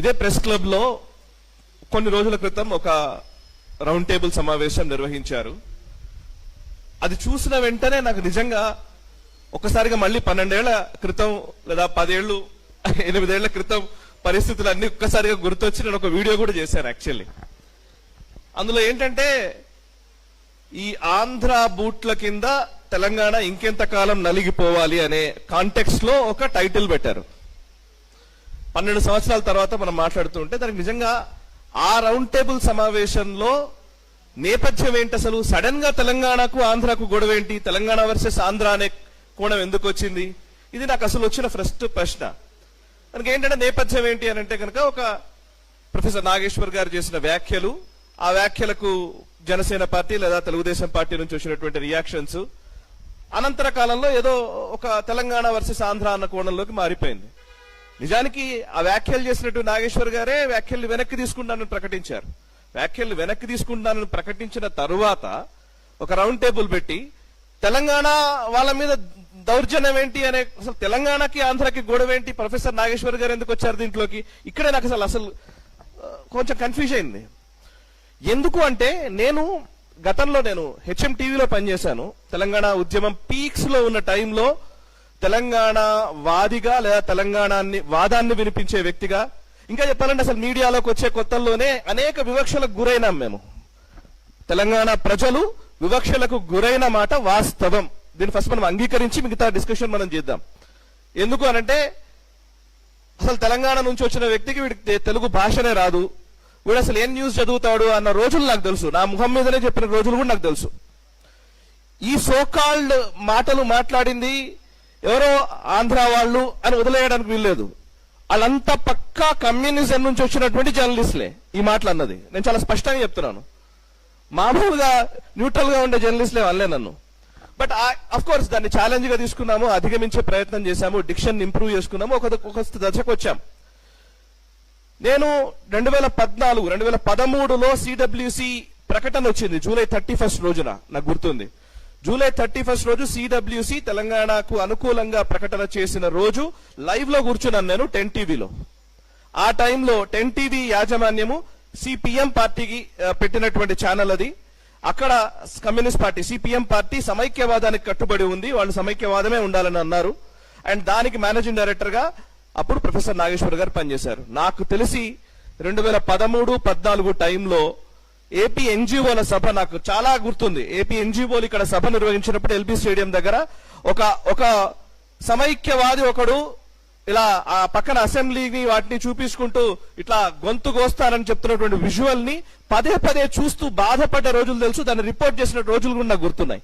ఇదే press club లో కొన్ని రోజుల క్రితం ఒక రౌండ్ టేబుల్ సమావేశం నిర్వహించారు. అది చూసిన వెంటనే నాకు నిజంగా ఒక్కసారిగా మళ్ళీ 12 ఏళ్ల క్రితం లేదా 10 ఏళ్ళు 8 ఏళ్ల క్రితం పరిస్థితులు అన్ని ఒక్కసారిగా గుర్తొచ్చి నేను ఒక వీడియో కూడా చేశాను. యాక్చువల్లీ అందులో ఏంటంటే ఈ ఆంధ్ర బూట్ల కింద తెలంగాణ ఇంకెంతకాలం నలిగిపోవాలి అనే కాంటెక్స్ట్ లో ఒక టైటిల్ పెట్టారు. 12 సంవత్సరాల తర్వాత మనం మాట్లాడుతుంటే దానికి నిజంగా ఆ రౌండ్ టేబుల్ సమావేశంలో నేపథ్యం ఏంటి, అసలు సడన్ గా తెలంగాణకు ఆంధ్రాకు గొడవ ఏంటి, తెలంగాణ వర్సెస్ ఆంధ్ర అనే కోణం ఎందుకు వచ్చింది, ఇది నాకు అసలు వచ్చిన ఫస్ట్ ప్రశ్న. మనకి ఏంటంటే నేపథ్యం ఏంటి అని అంటే కనుక ఒక ప్రొఫెసర్ నాగేశ్వర్ గారు చేసిన వ్యాఖ్యలు, ఆ వ్యాఖ్యలకు జనసేన పార్టీ లేదా తెలుగుదేశం పార్టీ నుంచి వచ్చినటువంటి రియాక్షన్స్ అనంతర కాలంలో ఏదో ఒక తెలంగాణ వర్సెస్ ఆంధ్ర అన్న కోణంలోకి మారిపోయింది. నిజానికి ఆ వ్యాఖ్యలు చేసినట్టు నాగేశ్వర్ గారే వ్యాఖ్యలు వెనక్కి తీసుకుంటానని ప్రకటించారు. వ్యాఖ్యలు వెనక్కి తీసుకుంటానని ప్రకటించిన తరువాత ఒక రౌండ్ టేబుల్ పెట్టి తెలంగాణ వాళ్ళ మీద దౌర్జన్యం ఏంటి అనే, అసలు తెలంగాణకి ఆంధ్రాకి గొడవ ఏంటి, ప్రొఫెసర్ నాగేశ్వర్ గారు ఎందుకు వచ్చారు దీంట్లోకి, ఇక్కడే నాకు అసలు కొంచెం కన్ఫ్యూజ్ అయింది. ఎందుకు అంటే నేను గతంలో హెచ్ఎం టీవీలో పనిచేశాను. తెలంగాణ ఉద్యమం పీక్స్ లో ఉన్న టైంలో తెలంగాణ వాదిగా లేదా వాదాన్ని వినిపించే వ్యక్తిగా, ఇంకా చెప్పాలంటే అసలు మీడియాలోకి వచ్చే కొత్తల్లోనే అనేక వివక్షలకు గురైనాం మేము. తెలంగాణ ప్రజలు వివక్షలకు గురైన మాట వాస్తవం. దీన్ని ఫస్ట్ మనం అంగీకరించి మిగతా డిస్కషన్ మనం చేద్దాం. ఎందుకు అనంటే అసలు తెలంగాణ నుంచి వచ్చిన వ్యక్తికి వీడికి తెలుగు భాషనే రాదు, వీడు అసలు ఏం న్యూస్ చదువుతాడు అన్న రోజులు నాకు తెలుసు. నా ముఖం మీదనే చెప్పిన రోజులు కూడా నాకు తెలుసు. ఈ సోకాల్డ్ మాటలు మాట్లాడింది ఎవరో ఆంధ్ర వాళ్ళు అని వదిలేయడానికి వీల్లేదు. వాళ్ళంతా పక్కా కమ్యూనిజం నుంచి వచ్చినటువంటి జర్నలిస్టులే ఈ మాటలు అన్నది. నేను చాలా స్పష్టంగా చెప్తున్నాను. మామూలుగా న్యూట్రల్ గా ఉండే జర్నలిస్టులే అనలే నన్ను. బట్ అఫ్ కోర్స్ దాన్ని ఛాలెంజ్ గా తీసుకున్నాము, అధిగమించే ప్రయత్నం చేశాము, డిక్షన్ ఇంప్రూవ్ చేసుకున్నాము, ఒక దశకు వచ్చాం. నేను 2013లో సిడబ్ల్యూసి ప్రకటన వచ్చింది జూలై 31 రోజున, నాకు గుర్తుంది. జూలై 31 రోజు సిడబ్ల్యూసి తెలంగాణకు అనుకూలంగా ప్రకటన చేసిన రోజు లైవ్ లో కూర్చున్నాను నేను 10 టీవీలో. ఆ టైంలో 10 టీవీ యాజమాన్యము సిపిఎం పార్టీకి పెట్టినటువంటి ఛానల్ అది. అక్కడ కమ్యూనిస్ట్ పార్టీ సిపిఎం పార్టీ సమైక్యవాదానికి కట్టుబడి ఉంది, వాళ్ళు సమైక్యవాదమే ఉండాలని అన్నారు. అండ్ దానికి మేనేజింగ్ డైరెక్టర్ గా అప్పుడు ప్రొఫెసర్ నాగేశ్వర్ గారు పనిచేశారు. నాకు తెలిసి 2013-14 టైంలో ఏపీ ఎన్జిఓల సభ నాకు చాలా గుర్తుంది. ఏపీ ఎన్జిఓలు ఇక్కడ సభ నిర్వహించినప్పుడు ఎల్బీ స్టేడియం దగ్గర ఒక సమైక్యవాది ఒకడు ఇలా ఆ పక్కన అసెంబ్లీని వాటిని చూపించుకుంటూ ఇట్లా గొంతు కోస్తానని చెప్తున్నటువంటి విజువల్ ని పదే చూస్తూ బాధపడ్డ రోజులు తెలుసు. దాన్ని రిపోర్ట్ చేసిన రోజులు కూడా నాకు గుర్తున్నాయి.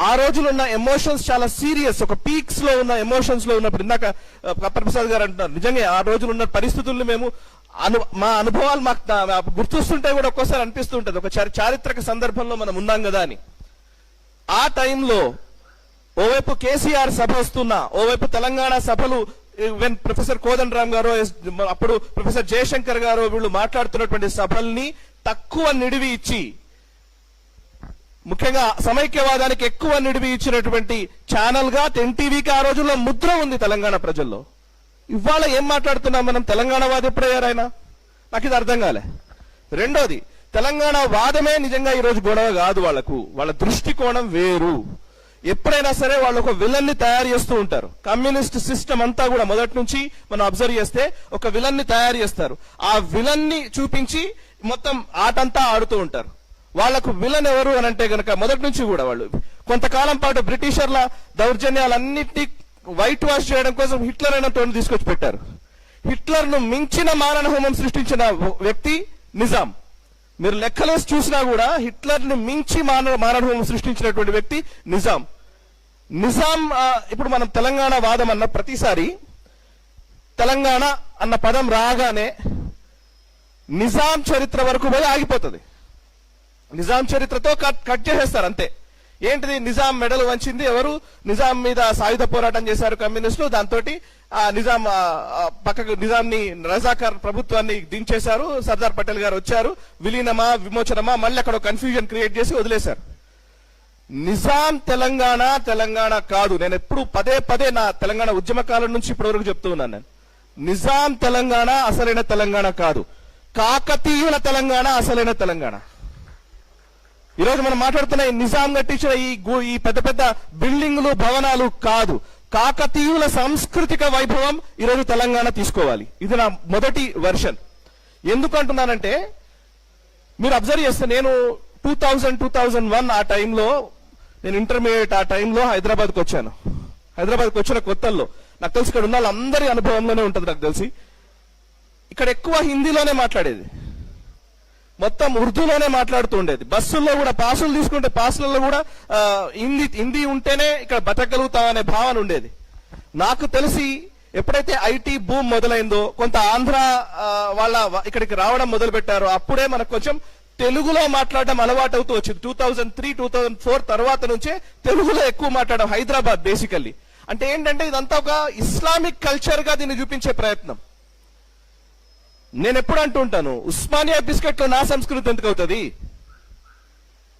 ఆ రోజులు ఉన్న ఎమోషన్స్ చాలా సీరియస్, ఒక పీక్స్ లో ఉన్న ఎమోషన్స్ లో ఉన్నప్పుడు ఇందాక ప్రసాద్ గారు అంటున్నారు, నిజంగా ఆ రోజులు ఉన్న పరిస్థితుల్ని మేము మా అనుభవాలు మాకు గుర్తొస్తుంటే కూడా ఒక్కోసారి అనిపిస్తుంటది, ఒక చారిత్రక సందర్భంలో మనం ఉన్నాం కదా అని. ఆ టైంలో ఓవైపు కేసీఆర్ సభ వస్తున్నా, ఓవైపు తెలంగాణ సభలు ప్రొఫెసర్ కోదండరామ్ గారు, అప్పుడు ప్రొఫెసర్ జయశంకర్ గారు వీళ్ళు మాట్లాడుతున్నటువంటి సభల్ని తక్కువ నిడివి ఇచ్చి, ముఖ్యంగా సమైక్యవాదానికి ఎక్కువ నిడివి ఇచ్చినటువంటి ఛానల్ గా 10 టీవీకి ఆ రోజుల్లో ముద్ర ఉంది తెలంగాణ ప్రజల్లో. ఇవాళ ఏం మాట్లాడుతున్నాం మనం, తెలంగాణ వాది ఎప్పుడయ్యారు ఆయన, నాకు ఇది అర్థం కాలే. రెండోది, తెలంగాణ వాదమే నిజంగా ఈ రోజు గొడవ కాదు, వాళ్ళ దృష్టికోణం వేరు. ఎప్పుడైనా సరే వాళ్ళు ఒక విలన్ ని తయారు చేస్తూ ఉంటారు. కమ్యూనిస్ట్ సిస్టమ్ అంతా కూడా మొదటి నుంచి మనం అబ్జర్వ్ చేస్తే ఒక విలన్ ని తయారు చేస్తారు. ఆ విలన్ ని చూపించి మొత్తం ఆటంతా ఆడుతూ ఉంటారు. వాళ్లకు విలన్ ఎవరు అని అంటే గనక మొదటి నుంచి కూడా వాళ్ళు కొంతకాలం పాటు బ్రిటిషర్ల దౌర్జన్యాలన్నింటినీ వైట్ వాష్ చేయడం కోసం హిట్లర్ అయిన తోడు తీసుకొచ్చి పెట్టారు. హిట్లర్ ను మించిన మారణ హోమం సృష్టించిన వ్యక్తి నిజాం. మీరు లెక్కలేసి చూసినా కూడా హిట్లర్ ని మించి మారణ హోమం సృష్టించినటువంటి వ్యక్తి నిజాం. ఇప్పుడు మనం తెలంగాణ వాదం అన్న ప్రతిసారి తెలంగాణ అన్న పదం రాగానే నిజాం చరిత్ర వరకు పోయి ఆగిపోతుంది. నిజాం చరిత్రతో కట్ చేసేస్తారు అంతే. ఏంటిది, నిజాం మెడలు వంచింది ఎవరు, నిజాం మీద సాయుధ పోరాటం చేశారు కమ్యూనిస్టులు, దాంతో పక్కకు నిజాంని రజాకార్ ప్రభుత్వాన్ని దించేశారు, సర్దార్ పటేల్ గారు వచ్చారు, విలీనమా విమోచనమా మళ్ళీ అక్కడ కన్ఫ్యూజన్ క్రియేట్ చేసి వదిలేశారు. నిజాం తెలంగాణ కాదు. నేను ఎప్పుడు పదే నా తెలంగాణ ఉద్యమ కాలం నుంచి ఇప్పటి వరకు చెప్తూ ఉన్నాను. నేను నిజాం తెలంగాణ అసలైన తెలంగాణ కాదు, కాకతీయుల తెలంగాణ అసలైన తెలంగాణ. ఈరోజు మనం మాట్లాడుతున్న ఈ నిజాం కట్టించిన ఈ పెద్ద పెద్ద బిల్డింగులు భవనాలు కాదు, కాకతీయుల సాంస్కృతిక వైభవం ఈరోజు తెలంగాణ తీసుకోవాలి. ఇది నా మొదటి వెర్షన్. ఎందుకు అంటున్నానంటే, మీరు అబ్జర్వ్ చేస్తే నేను 2001 ఆ టైంలో, నేను ఇంటర్మీడియట్ ఆ టైంలో హైదరాబాద్కి వచ్చాను. హైదరాబాద్కి వచ్చిన కొత్తల్లో నాకు తెలిసి ఇక్కడ ఉన్న వాళ్ళందరి అనుభవంలోనే ఉంటుంది. నాకు తెలిసి ఇక్కడ ఎక్కువ హిందీలోనే మాట్లాడేది, మొత్తం ఉర్దూలోనే మాట్లాడుతూ ఉండేది. బస్సుల్లో కూడా పాసులు తీసుకుంటే పాసులలో కూడా హిందీ ఉంటేనే ఇక్కడ బతకగలుగుతాం అనే భావన ఉండేది. నాకు తెలిసి ఎప్పుడైతే ఐటీ బూమ్ మొదలైందో, కొంత ఆంధ్ర వాళ్ళ ఇక్కడికి రావడం మొదలు పెట్టారో, అప్పుడే మనకు కొంచెం తెలుగులో మాట్లాడడం అలవాటు అవుతూ వచ్చింది. 2003, 2004 తర్వాత నుంచే తెలుగులో ఎక్కువ మాట్లాడడం. హైదరాబాద్ బేసికల్లీ అంటే ఏంటంటే, ఇదంతా ఒక ఇస్లామిక్ కల్చర్ గా దీన్ని చూపించే ప్రయత్నం. నేను ఎప్పుడు అంటుంటాను, ఉస్మానియా బిస్కెట్ లో నా సంస్కృతి ఎందుకు అవుతుంది,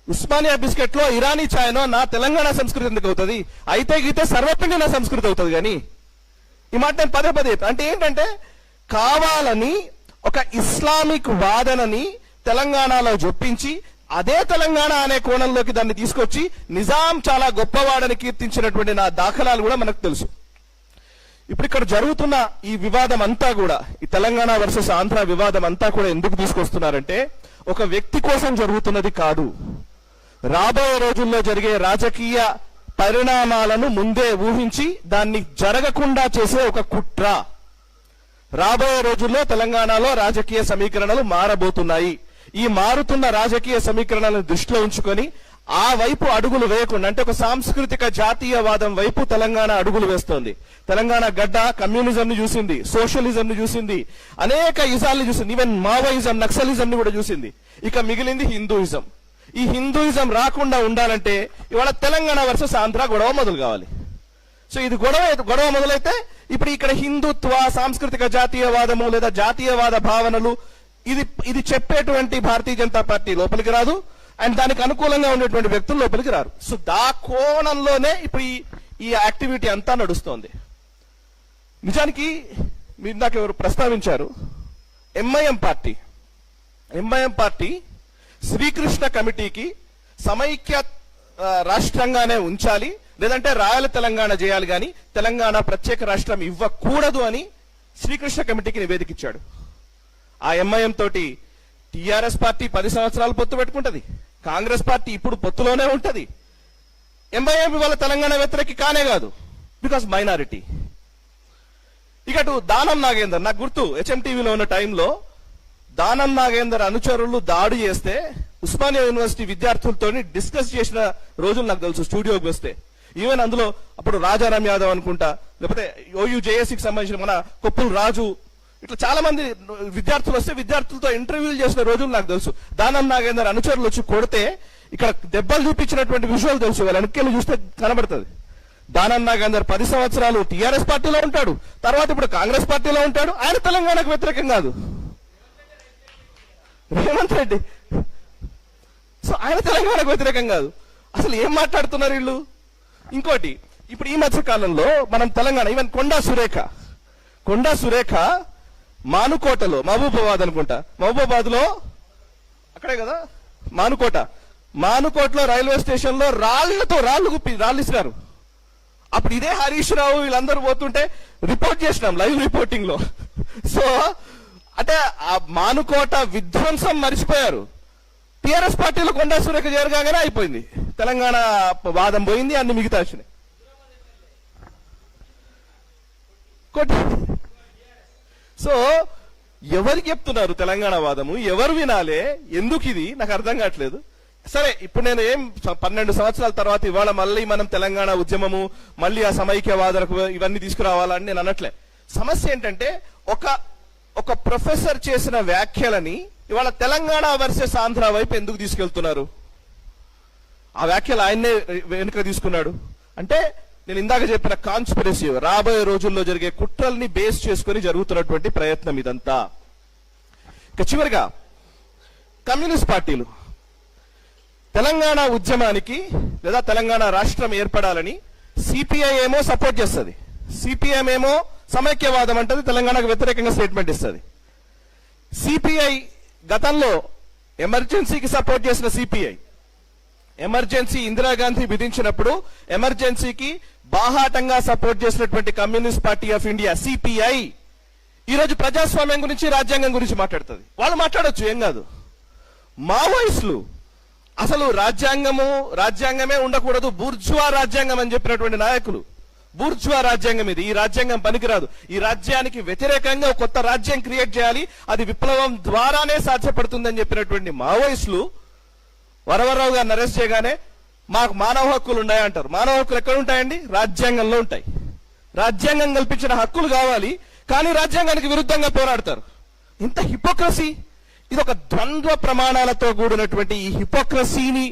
ఉస్మానియా బిస్కెట్ లో ఇరానీ ఛాయ్నో నా తెలంగాణ సంస్కృతి ఎందుకు అవుతుంది, అయితే గీతే సర్వపిండి నా సంస్కృతి అవుతుంది. కానీ ఈ మాట నేను పదే పదే అంటే ఏంటంటే, కావాలని ఒక ఇస్లామిక్ వాదనని తెలంగాణలో జొప్పించి అదే తెలంగాణ అనే కోణంలోకి దాన్ని తీసుకొచ్చి నిజాం చాలా గొప్పవాడని కీర్తించినటువంటి నా దాఖలాలు కూడా మనకు తెలుసు. ఇప్పుడు ఇక్కడ జరుగుతున్న ఈ వివాదం అంతా కూడా, ఈ తెలంగాణ వర్సెస్ ఆంధ్ర వివాదం అంతా కూడా ఎందుకు తీసుకొస్తున్నారంటే, ఒక వ్యక్తి కోసం జరుగుతున్నది కాదు, రాబోయే రోజుల్లో జరిగే రాజకీయ పరిణామాలను ముందే ఊహించి దాన్ని జరగకుండా చేసే ఒక కుట్ర. రాబోయే రోజుల్లో తెలంగాణలో రాజకీయ సమీకరణలు మారబోతున్నాయి. ఈ మారుతున్న రాజకీయ సమీకరణలను దృష్టిలో ఉంచుకొని ఆ వైపు అడుగులు వేయకుండా, అంటే ఒక సాంస్కృతిక జాతీయవాదం వైపు తెలంగాణ అడుగులు వేస్తోంది. తెలంగాణ గడ్డ కమ్యూనిజం ని చూసింది, సోషలిజం ని చూసింది, అనేక ఇజాల్ని చూసింది, ఈవెన్ మావోయిజం, నక్సలిజం ని కూడా చూసింది. ఇక మిగిలింది హిందూయిజం. ఈ హిందూయిజం రాకుండా ఉండాలంటే ఇవాళ తెలంగాణ వర్సెస్ ఆంధ్ర గొడవ మొదలు కావాలి. సో ఇది గొడవ మొదలైతే ఇప్పుడు ఇక్కడ హిందుత్వ, సాంస్కృతిక జాతీయవాదము లేదా జాతీయవాద భావనలు ఇది చెప్పేటువంటి భారతీయ జనతా పార్టీ లోపలికి రాదు, అండ్ దానికి అనుకూలంగా ఉండేటువంటి వ్యక్తులు లోపలికి రారు. సో దా కోణంలోనే ఇప్పుడు ఈ యాక్టివిటీ అంతా నడుస్తోంది. నిజానికి మీరు నాకు ఎవరు ప్రస్తావించారు, ఎంఐఎం పార్టీ శ్రీకృష్ణ కమిటీకి సమైక్య రాష్ట్రంగానే ఉంచాలి, లేదంటే రాయల తెలంగాణ చేయాలి, కానీ తెలంగాణ ప్రత్యేక రాష్ట్రం ఇవ్వకూడదు అని శ్రీకృష్ణ కమిటీకి నివేదిక ఇచ్చాడు. ఆ ఎంఐఎం తోటి టిఆర్ఎస్ పార్టీ 10 సంవత్సరాలు పొత్తు పెట్టుకుంటది, కాంగ్రెస్ పార్టీ ఇప్పుడు పొత్తులోనే ఉంటది. ఎంఐఎం ఇవాళ తెలంగాణ వ్యతిరేకి కానే కాదు, బికాస్ మైనారిటీ. ఇకటు దానం నాగేందర్, నాకు గుర్తు హెచ్ఎంటీవీలో ఉన్న టైంలో దానం నాగేందర్ అనుచరులు దాడి చేస్తే ఉస్మానియా యూనివర్సిటీ విద్యార్థులతో డిస్కస్ చేసిన రోజులు నాకు తెలుసు. స్టూడియోకి వస్తే ఈవెన్ అందులో అప్పుడు రాజారాం యాదవ్ అనుకుంటా, లేకపోతే ఓయూ జేఏసీకి సంబంధించిన మన కొప్పుల రాజు, ఇట్లా చాలా మంది విద్యార్థులు వస్తే విద్యార్థులతో ఇంటర్వ్యూలు చేసిన రోజులు నాకు తెలుసు. దానం నాగేందర్ అనుచరులు వచ్చి కొడితే ఇక్కడ దెబ్బలు చూపించినటువంటి విజువల్ తెలుసు, వాళ్ళ వెనక్కి చూస్తే కనబడుతుంది. దానం నాగేందర్ 10 సంవత్సరాలు టీఆర్ఎస్ పార్టీలో ఉంటాడు, తర్వాత ఇప్పుడు కాంగ్రెస్ పార్టీలో ఉంటాడు. ఆయన తెలంగాణకు వ్యతిరేకం కాదు, రేవంత్ రెడ్డి. సో ఆయన తెలంగాణకు వ్యతిరేకం కాదు. అసలు ఏం మాట్లాడుతున్నారు వీళ్ళు? ఇంకోటి, ఇప్పుడు ఈ మధ్య కాలంలో మనం తెలంగాణ, ఈవెన్ కొండా సురేఖ మానుకోటలో, మహబూబాబాద్ అనుకుంటా, మహబూబాబాద్ లో అక్కడే కదా మానుకోటలో రైల్వే స్టేషన్ లో రాళ్ళు ఇస్తున్నారు. అప్పుడు ఇదే హరీష్ రావు వీళ్ళందరూ పోతుంటే రిపోర్ట్ చేసినాం లైవ్ రిపోర్టింగ్ లో. సో అంటే ఆ మానుకోట విధ్వంసం మర్చిపోయారు. టిఆర్ఎస్ పార్టీలో కొండా సురేఖ చేరగానే అయిపోయింది, తెలంగాణ వాదం పోయింది, అన్ని మిగతా వచ్చినాయి. సో ఎవరికి చెప్తున్నారు తెలంగాణ వాదము, ఎవరు వినాలే, ఎందుకు ఇది నాకు అర్థం కావట్లేదు. సరే, ఇప్పుడు నేను 12 సంవత్సరాల తర్వాత ఇవాళ మళ్ళీ మనం తెలంగాణ ఉద్యమము, మళ్ళీ ఆ సమైక్యవాదనకు ఇవన్నీ తీసుకురావాలని నేను అనట్లే. సమస్య ఏంటంటే, ఒక ప్రొఫెసర్ చేసిన వ్యాఖ్యలని ఇవాళ తెలంగాణ వర్సెస్ ఆంధ్ర వైపు ఎందుకు తీసుకెళ్తున్నారు? ఆ వ్యాఖ్యలు ఆయన్నే వెనుక తీసుకున్నాడు అంటే, నేను ఇందాక చెప్పిన కాన్స్పిరసీ, రాబోయే రోజుల్లో జరిగే కుట్రల్ని బేస్ చేసుకుని జరుగుతున్నటువంటి ప్రయత్నం ఇదంతా. ఇక చివరిగా కమ్యూనిస్ట్ పార్టీలు తెలంగాణ ఉద్యమానికి లేదా తెలంగాణ రాష్ట్రం ఏర్పడాలని సిపిఐ ఏమో సపోర్ట్ చేస్తుంది, సిపిఎం ఏమో సమైక్యవాదం అంటది, తెలంగాణకు వ్యతిరేకంగా స్టేట్మెంట్ ఇస్తుంది. సిపిఐ గతంలో ఎమర్జెన్సీకి సపోర్ట్ చేసిన సిపిఐ ఎమర్జెన్సీ ఇందిరాగాంధీ విధించినప్పుడు ఎమర్జెన్సీకి బాహాటంగా సపోర్ట్ చేసినటువంటి communist party of India CPI ఈరోజు ప్రజాస్వామ్యం గురించి, రాజ్యాంగం గురించి మాట్లాడుతుంది. వాళ్ళు మాట్లాడొచ్చు, ఏం కాదు. మావోయిస్టులు అసలు రాజ్యాంగమే ఉండకూడదు, బూర్జువా రాజ్యాంగం అని చెప్పినటువంటి నాయకులు. బూర్జువా రాజ్యాంగం ఇది, ఈ రాజ్యాంగం పనికిరాదు, ఈ రాజ్యానికి వ్యతిరేకంగా ఒక కొత్త రాజ్యం క్రియేట్ చేయాలి, అది విప్లవం ద్వారానే సాధ్యపడుతుందని చెప్పినటువంటి మావోయిస్టులు వరవరరావు గారిని అరెస్ట్ చేయగానే మాకు మానవ హక్కులు ఉన్నాయంటారు. మానవ హక్కులు ఎక్కడ ఉంటాయండి? రాజ్యాంగంలో ఉంటాయి. రాజ్యాంగం కల్పించిన హక్కులు కావాలి, కానీ రాజ్యాంగానికి విరుద్ధంగా పోరాడతారు. ఇంత హిపోక్రసీ, ఇది ఒక ద్వంద్వ ప్రమాణాలతో కూడినటువంటి ఈ హిపోక్రసీని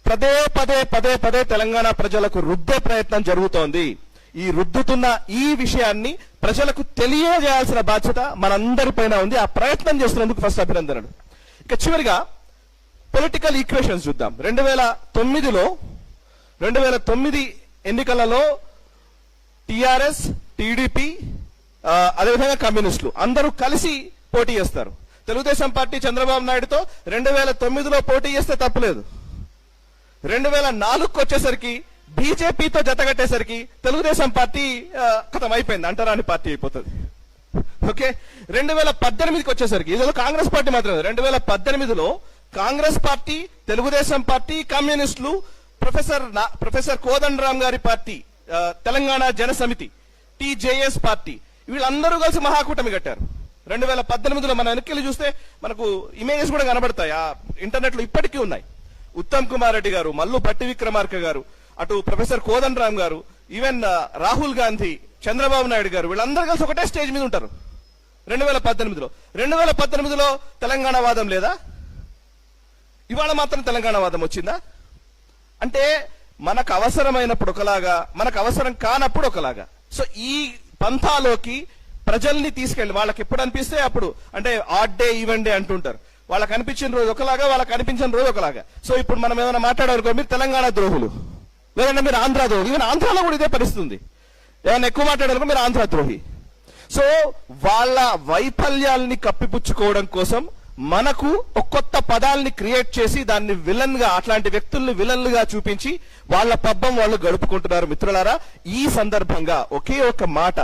పదే పదే పదే పదే తెలంగాణ ప్రజలకు రుద్దే ప్రయత్నం జరుగుతోంది. ఈ రుద్దుతున్న ఈ విషయాన్ని ప్రజలకు తెలియజేయాల్సిన బాధ్యత మనందరిపైన ఉంది. ఆ ప్రయత్నం చేస్తున్నందుకు ఫస్ట్ అభినందనలు. ఇక చివరిగా పొలిటికల్ ఈక్వేషన్స్ చూద్దాం. 2009 ఎన్నికలలో టిఆర్ఎస్, టీడీపీ, అదేవిధంగా కమ్యూనిస్టులు అందరూ కలిసి పోటీ చేస్తారు. తెలుగుదేశం పార్టీ చంద్రబాబు నాయుడుతో 2009లో పోటీ చేస్తే తప్పులేదు. 2004కు వచ్చేసరికి బీజేపీతో జతగట్టేసరికి తెలుగుదేశం పార్టీ ఖతం అయిపోయింది, అంటరాని పార్టీ అయిపోతుంది. ఓకే, 2018కి వచ్చేసరికి ఇదేదో కాంగ్రెస్ పార్టీ మాత్రమే. 2018లో కాంగ్రెస్ పార్టీ, తెలుగుదేశం పార్టీ, కమ్యూనిస్టులు, ప్రొఫెసర్ కోదండరాం గారి పార్టీ, తెలంగాణ జన సమితి, టీజేఎస్ పార్టీ, వీళ్ళందరూ కలిసి మహాకూటమి కట్టారు. 2018లో మన వెనక్కి చూస్తే మనకు ఇమేజెస్ కూడా కనబడతాయి, ఆ ఇంటర్నెట్ లో ఇప్పటికీ ఉన్నాయి. ఉత్తమ్ కుమార్ రెడ్డి గారు, మల్లు భట్టి విక్రమార్క గారు, అటు ప్రొఫెసర్ కోదండరాం గారు, ఈవెన్ రాహుల్ గాంధీ, చంద్రబాబు నాయుడు గారు, వీళ్ళందరూ కలిసి ఒకటే స్టేజ్ మీద ఉంటారు 2018లో. 2018లో తెలంగాణ వాదం లేదా? ఇవాళ మాత్రం తెలంగాణ వాదం వచ్చిందా? అంటే మనకు అవసరమైనప్పుడు ఒకలాగా, మనకు అవసరం కానప్పుడు ఒకలాగా. సో ఈ పంథాలోకి ప్రజల్ని తీసుకెళ్ళి వాళ్ళకి ఎప్పుడు అనిపిస్తే అప్పుడు, అంటే ఆడ్ డే ఈవెన్ డే అంటుంటారు, వాళ్ళకి అనిపించిన రోజు ఒకలాగా, వాళ్ళకి అనిపించిన రోజు ఒకలాగా. సో ఇప్పుడు మనం ఏమైనా మాట్లాడారనుకో, మీరు తెలంగాణ ద్రోహులు, లేదంటే మీరు ఆంధ్ర ద్రోహులు. ఈవెన్ ఆంధ్రాలో కూడా ఇదే పరిస్థితి ఉంది. ఏమైనా ఎక్కువ మాట్లాడారనుకో మీరు ఆంధ్ర ద్రోహి. సో వాళ్ళ వైఫల్యాల్ని కప్పిపుచ్చుకోవడం కోసం మనకు ఒక కొత్త పదాల్ని క్రియేట్ చేసి దాన్ని విలన్ గా, అట్లాంటి వ్యక్తుల్ని విలన్లుగా చూపించి వాళ్ళ పబ్బం వాళ్ళు గడుపుకుంటున్నారు. మిత్రులారా, ఈ సందర్భంగా ఒకే ఒక మాట,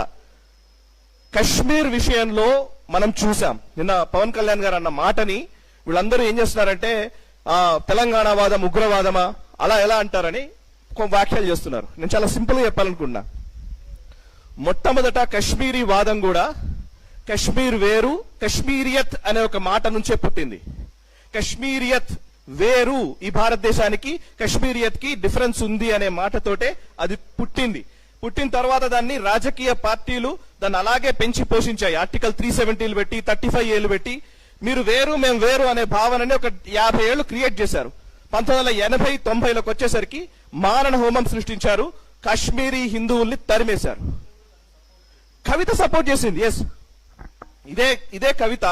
కశ్మీర్ విషయంలో మనం చూసాం. నిన్న పవన్ కళ్యాణ్ గారు అన్న మాటని వీళ్ళందరూ ఏం చేస్తున్నారంటే తెలంగాణ వాదం ఉగ్రవాదమా అలా ఎలా అంటారని వ్యాఖ్యలు చేస్తున్నారు. నేను చాలా సింపుల్ గా చెప్పాలనుకున్నా. మొట్టమొదట కశ్మీరీ వాదం కూడా కశ్మీర్ వేరు, కశ్మీరియత్ అనే ఒక మాట నుంచే పుట్టింది. కశ్మీరియత్ వేరు, ఈ భారతదేశానికి కశ్మీరియత్ కి డిఫరెన్స్ ఉంది అనే మాటతోటే అది పుట్టింది. పుట్టిన తర్వాత దాన్ని రాజకీయ పార్టీలు దాన్ని అలాగే పెంచి పోషించాయి. ఆర్టికల్ 370 పెట్టి, 35A పెట్టి, మీరు వేరు మేము వేరు అనే భావనని ఒక 50 ఏళ్లు క్రియేట్ చేశారు. 1980-90లకు వచ్చేసరికి మారణ హోమం సృష్టించారు, కాశ్మీరీ హిందువుల్ని తరిమేశారు. కవిత సపోర్ట్ చేసింది. ఎస్, ఇదే కవిత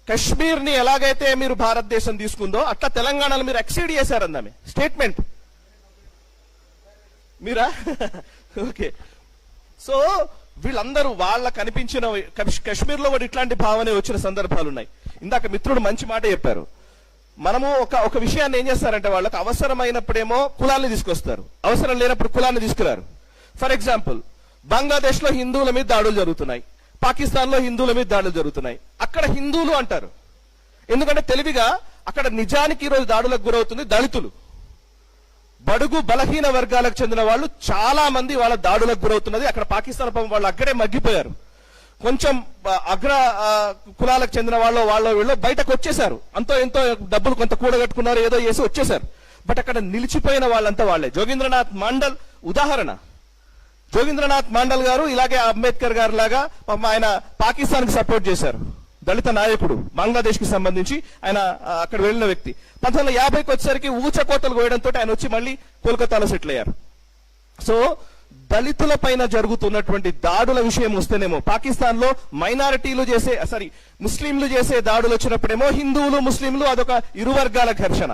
కశ్మీర్ ని ఎలాగైతే మీరు భారతదేశం తీసుకుందో అట్లా తెలంగాణలో మీరు ఎక్సీడ్ చేశారన్నామే స్టేట్మెంట్. మీరా? ఓకే. సో వీళ్ళందరూ వాళ్ళకు అనిపించిన కశ్మీర్ లో కూడా ఇట్లాంటి భావనే వచ్చిన సందర్భాలు ఉన్నాయి. ఇందాక మిత్రుడు మంచి మాట చెప్పారు. మనము ఒక విషయాన్ని ఏం చేస్తారంటే, వాళ్ళకి అవసరమైనప్పుడేమో కులాన్ని తీసుకొస్తారు, అవసరం లేనప్పుడు కులాన్ని తీసుకురారు. ఫర్ ఎగ్జాంపుల్, బంగ్లాదేశ్ లో హిందువుల మీద దాడులు జరుగుతున్నాయి, పాకిస్తాన్ లో హిందువుల మీద దాడులు జరుగుతున్నాయి. అక్కడ హిందువులు అంటారు, ఎందుకంటే తెలివిగా అక్కడ నిజానికి ఈరోజు దాడులకు గురవుతుంది దళితులు, బడుగు బలహీన వర్గాలకు చెందిన వాళ్ళు చాలా మంది వాళ్ళ దాడులకు గురవుతున్నది. అక్కడ పాకిస్తాన్ వాళ్ళు అక్కడే మగ్గిపోయారు. కొంచెం అగ్ర కులాలకు చెందిన వీళ్ళు బయటకు వచ్చేసారు, అంతో ఎంతో డబ్బులు కొంత కూడగట్టుకున్నారు, ఏదో చేసి వచ్చేసారు. బట్ అక్కడ నిలిచిపోయిన వాళ్ళంతా వాళ్ళే. జోగేంద్రనాథ్ మండల్ ఉదాహరణ. జోగేంద్రనాథ్ మండల్ గారు ఇలాగే అంబేద్కర్ గారు లాగా ఆయన పాకిస్తాన్ కి సపోర్ట్ చేశారు, దళిత నాయకుడు, బంగ్లాదేశ్ కి సంబంధించి ఆయన అక్కడ వెళ్ళిన వ్యక్తి. 1950కి వచ్చేసరికి ఊచకోతలు కోయడంతో ఆయన వచ్చి మళ్ళీ కోల్కతాలో సెటిల్ అయ్యారు. సో దళితుల పైన జరుగుతున్నటువంటి దాడుల విషయం వస్తేనేమో, పాకిస్తాన్ లో మైనారిటీలు ముస్లింలు చేసే దాడులు వచ్చినప్పుడేమో హిందువులు ముస్లింలు అదొక ఇరు వర్గాల ఘర్షణ.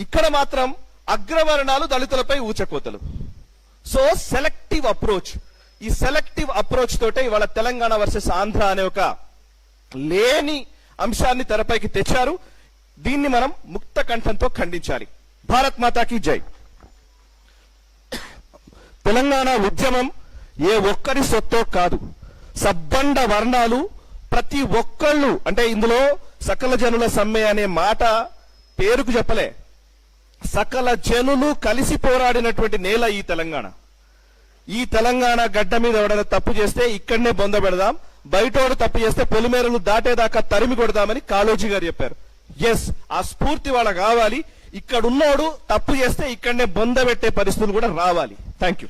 ఇక్కడ మాత్రం అగ్రవర్ణాలు దళితులపై ఊచకోతలు. So selective approach. ఈ సెలెక్టివ్ అప్రోచ్ తోటే ఇవాళ తెలంగాణ వర్సెస్ ఆంధ్ర అనే ఒక లేని అంశాన్ని తెరపైకి తెచ్చారు. దీన్ని మనం ముక్త కంఠంతో ఖండించాలి. భారత్ మాతాకి జై. తెలంగాణ ఉద్యమం ఏ ఒక్కరి సొత్తో కాదు. సబ్బండ వర్ణాలు ప్రతి ఒక్కళ్ళు, అంటే ఇందులో సకల జనుల సమ్మె అనే మాట పేరుకు చెప్పలే, సకల జనులు కలిసి పోరాడినటువంటి నేల ఈ తెలంగాణ. ఈ తెలంగాణ గడ్డ మీద ఎవడైనా తప్పు చేస్తే ఇక్కడనే బొంద పెడదాం, బయటోడు తప్పు చేస్తే పొలిమేరలు దాటేదాకా తరిమి కొడదామని కాళోజీ గారు చెప్పారు. ఎస్, ఆ స్ఫూర్తి వాళ్ళ కావాలి. ఇక్కడున్నోడు తప్పు చేస్తే ఇక్కడనే బొంద పెట్టే పరిస్థితులు కూడా రావాలి. Thank you.